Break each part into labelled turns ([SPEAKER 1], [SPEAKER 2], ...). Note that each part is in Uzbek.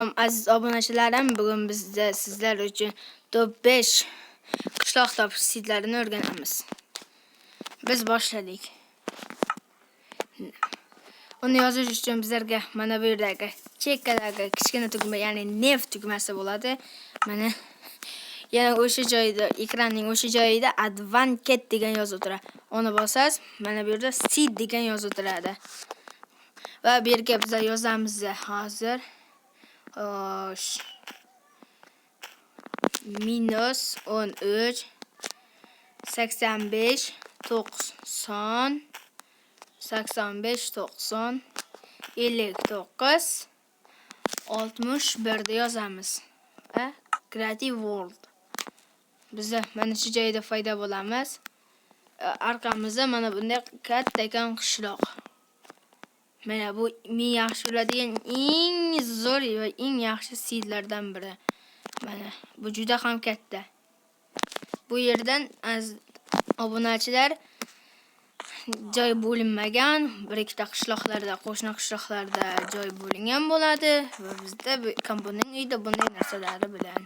[SPEAKER 1] Aziz obunachilarim, bugun bizda sizlar uchun top 5 qishloq topish sidlarini o'rganamiz. Biz boshladik. Uni yozish uchun bizlarga mana bu yerdagi chekkadagi kichkina tugma, ya'ni neft tugmasi bo'ladi. Mana yana o'sha joyda, ekranning o'sha joyida advanced degan yozuv turadi. Uni bosasiz, mana bu yerda seed degan yozuv turadi. Va bu yerga biz yozamiz hozir. Minus 13 85 90 85 90 59 61 de yozamiz. Va Creative World. Biz mana shu joyda foyda bo'lamiz. Arqamizda mana bunday kattakan qishloq. Mana bu men yaxshi bo'ladigan eng zo'r va eng yaxshi seedlardan biri. Mana bu juda ham katta. Bu yerdan obunachilar joy bo'linmagan, bir ikkita qishloqlarda, qo'shni qishloqlarda joy bo'lingan bo'ladi va bizda bu kompaniyaning uyida bunday narsalari bilan.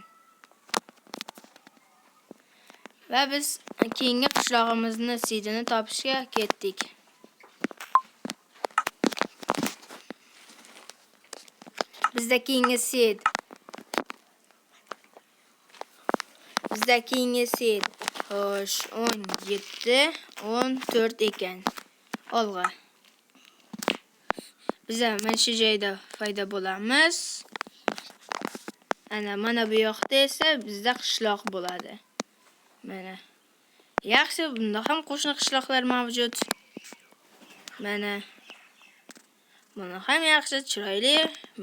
[SPEAKER 1] Va biz keyingi qishlog'imizni seedini topishga ketdik. Bizda keyingi seed 17 14 ekan. Olg'a. Biz mana shu joyda foyda bo'lamiz. Mana bu yoqda esa bizda qishloq bo'ladi. Mana. Yaxshi, bunda ham qo'shni qishloqlar mavjud. Mana. Buni ham yaxshi, chiroyli,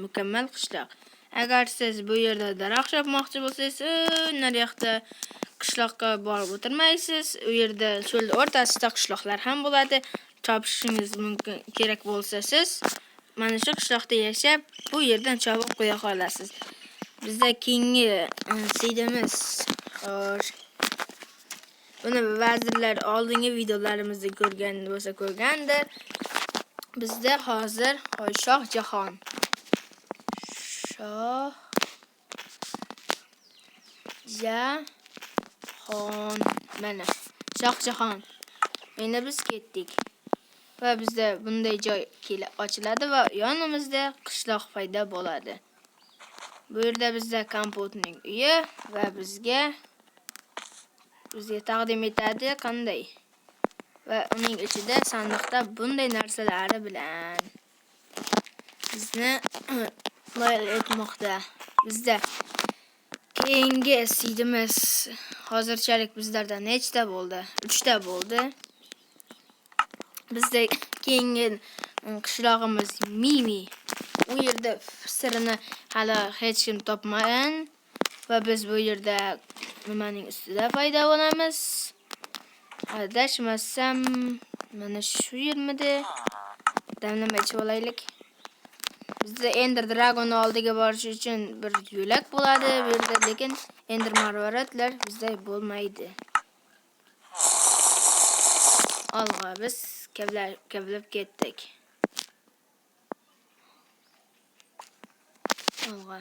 [SPEAKER 1] mukammal qishloq. Agar siz bu yerda daraxt yapmoqchi bo'lsangiz, naryoqda qishloqqa borib o'tirmaysiz. U yerda cho'l o'rtasida qishloqlar ham bo'ladi. Chopishingiz mumkin kerak bo'lsa siz mana shu qishloqda yashab, bu yerdan chopib qo'ya olasiz. Bizda keyingi seedimiz, buni vazirlar oldingi videolarimizda ko'rgan bo'lsa ko'rgandir. Bizda hozir Shoh Jahon. Mana Shoh Jahon. Endi biz ketdik. Va bizda bunday joy ochiladi va yonimizda qishloq paydo bo'ladi. Bu yerda bizda kompotning uyi va bizga taqdim etadi qanday. Va uning ichida sandiqda bunday narsalari bilan bizni loyal etmoqda. Bizda keyingi seedimiz hozirchalik bizlarda nechta bo'ldi? 3 ta bo'ldi. Bizda keyingi qishlog'imiz Mimi. U yerda sirini hali hech kim topmagan va biz bu yerda nimaning ustida foyda bo'lamiz. Adashmasam mana shu yermidi? Damlama ichib olaylik. Bizda Ender Dragon oldiga borish uchun bir yo'lak bo'ladi bu yerda, lekin Ender marvaratlar bizda bo'lmaydi. Olg'a biz kavlab ketdik. Olg'a.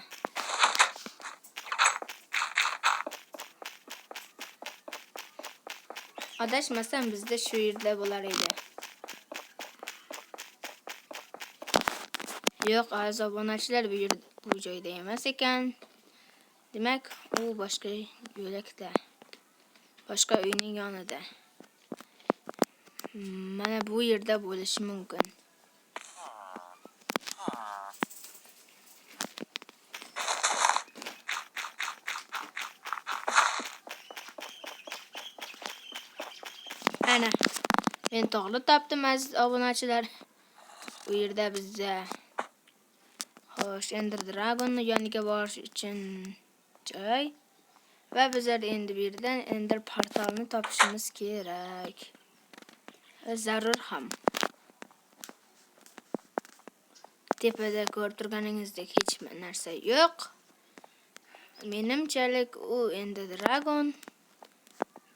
[SPEAKER 1] Adashmasam bizda shu yerda bo'lar edi. Yo'q, aziz obunachilar, bu joyda emas ekan. Demak, u boshqa yo'lakda. Boshqa uyning yonida. Mana bu yerda bo'lishi mumkin. Ana, men to'g'ri topdim aziz obunachilar. Bu yerda bizda Ender Dragonning yoniga borish uchun joy va bizlar endi bu yerdan Ender portalini topishimiz kerak. Zarur ham. Tepada ko'rib turganingizdek hech narsa yo'q. Menimchalik u Ender Dragon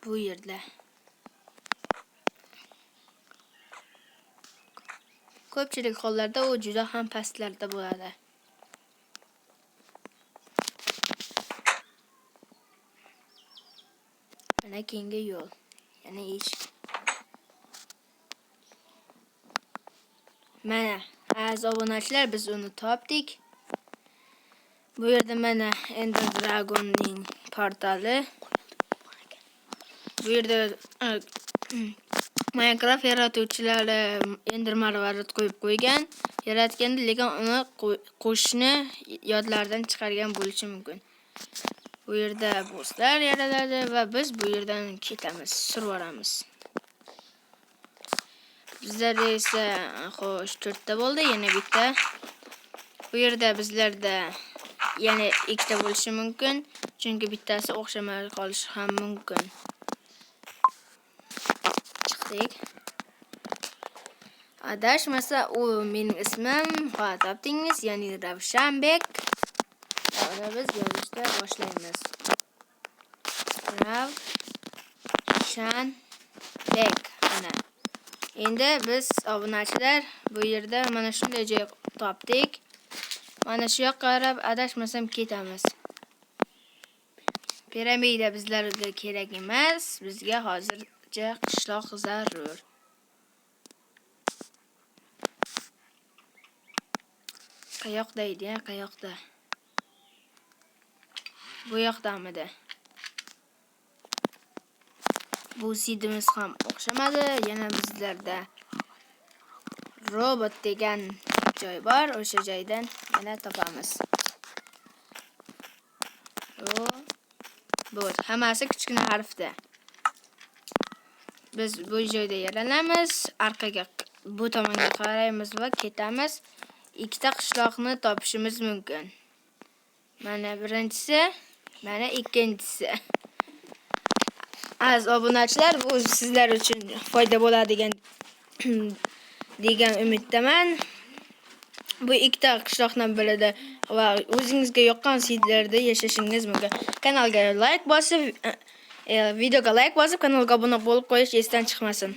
[SPEAKER 1] bu yerda. Ko'pchilik hollarda u juda ham pastlarda bo'ladi. Mana keyingi yo'l. Yana eshik. Mana, aziz obunachilar, biz uni topdik. Bu yerda mana Ender Dragonning portali. Bu yerda Minecraft yaratuvchilari Ender marvarid qo'yib qo'ygan. Yaratganda, lekin uni qo'shni yodlaridan chiqargan bo'lishi mumkin. Bu yerda bosslar yaratiladi va biz bu yerdan ketamiz, survoramiz. Bizlarda esa xo'sh 4 ta bo'ldi, yana bitta. Bu yerda bizlarda yana 2 ta bo'lishi mumkin, chunki bittasi o'xshamay qolishi ham mumkin. Chiqdik. Adashmasa, u mening ismim, topdingiz, ya'ni Ravshanbek. Uni biz yozishda boshlaymiz. Ravshanbek. Mana. Endi biz obunachilar bu yerda mana shunday joy topdik. Mana shu yoqqa qarab adashmasam ketamiz. Piramida bizlarga kerak emas, bizga hozircha qishloq zarur. Qayoqda edi, qayoqda? Bu yoqdamidi? Bu sidimiz ham o'xshamadi. Yana bizlarda robot degan joy bor. O'sha joydan yana topamiz. Robot. Hammasi kichkina harfda. Biz bu joyda yaralanamiz. Orqaga bu tomonga qaraymiz va ketamiz. Ikkita qishloqni topishimiz mumkin. Mana birinchisi, mana ikkinchisi. Az obunachilar, bu sizlar uchun foyda bo'ladigan degan umiddaman. Bu ikkita qishloqdan birida va o'zingizga yoqqan sidlarda yashashingiz mumkin. Kanalga like bosib, videoga like bosib, kanalga obuna bo'lib qo'yish esdan chiqmasin.